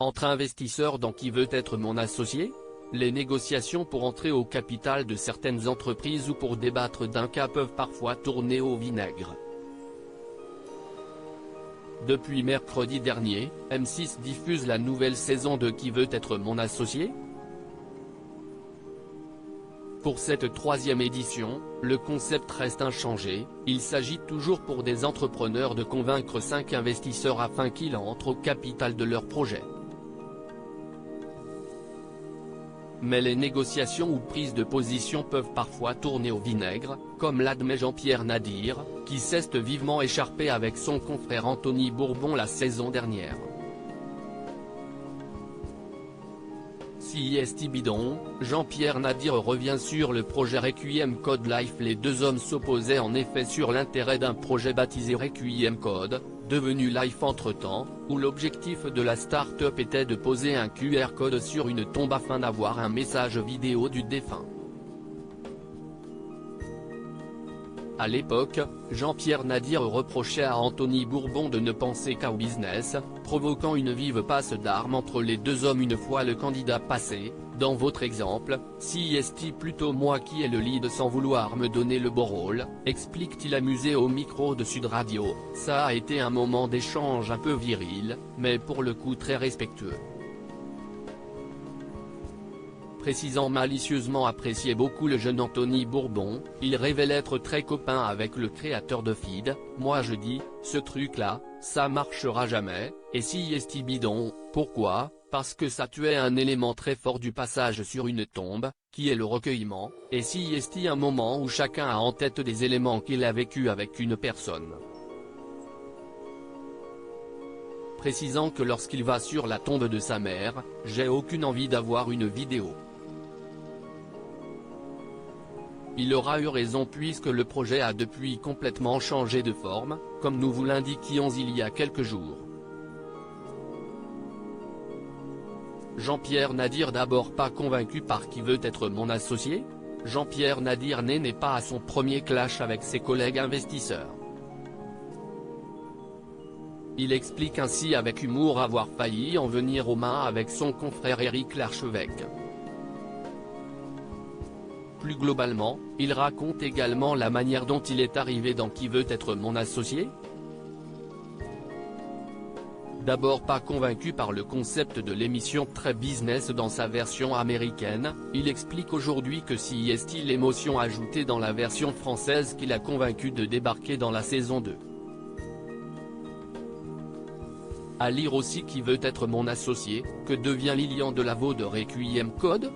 Entre investisseurs dans Qui veut être mon associé? Les négociations pour entrer au capital de certaines entreprises ou pour débattre d'un cas peuvent parfois tourner au vinaigre. Depuis mercredi dernier, M6 diffuse la nouvelle saison de Qui veut être mon associé? Pour cette troisième édition, le concept reste inchangé, il s'agit toujours pour des entrepreneurs de convaincre 5 investisseurs afin qu'ils entrent au capital de leur projet. Mais les négociations ou prises de position peuvent parfois tourner au vinaigre, comme l'admet Jean-Pierre Nadir, qui s'est vivement écharpé avec son confrère Anthony Bourbon la saison dernière. CIST bidon, Jean-Pierre Nadir revient sur le projet Requiem Code Life. Les deux hommes s'opposaient en effet sur l'intérêt d'un projet baptisé Requiem Code, devenu Life entre-temps, où l'objectif de la start-up était de poser un QR code sur une tombe afin d'avoir un message vidéo du défunt. À l'époque, Jean-Pierre Nadir reprochait à Anthony Bourbon de ne penser qu'au business, provoquant une vive passe d'armes entre les deux hommes une fois le candidat passé. Dans votre exemple, CIST plutôt moi qui ai le lead sans vouloir me donner le beau rôle, explique-t-il amusé au micro de Sud Radio. Ça a été un moment d'échange un peu viril, mais pour le coup très respectueux. Précisant malicieusement apprécier beaucoup le jeune Anthony Bourbon, il révèle être très copain avec le créateur de Feed. Moi je dis, ce truc-là, ça marchera jamais, et CIST bidon, pourquoi? Parce que ça tuait un élément très fort du passage sur une tombe, qui est le recueillement, et CIST un moment où chacun a en tête des éléments qu'il a vécu avec une personne. Précisant que lorsqu'il va sur la tombe de sa mère, j'ai aucune envie d'avoir une vidéo. Il aura eu raison puisque le projet a depuis complètement changé de forme, comme nous vous l'indiquions il y a quelques jours. Jean-Pierre Nadir d'abord pas convaincu par Qui veut être mon associé? Jean-Pierre Nadir n'est pas à son premier clash avec ses collègues investisseurs. Il explique ainsi avec humour avoir failli en venir aux mains avec son confrère Éric Larchevêque. Plus globalement, il raconte également la manière dont il est arrivé dans Qui veut être mon associé? D'abord pas convaincu par le concept de l'émission très business dans sa version américaine, il explique aujourd'hui que CIST l'émotion ajoutée dans la version française qui l'a convaincu de débarquer dans la saison 2. À lire aussi Qui veut être mon associé, que devient Lilian Delaveau de Requiem Code?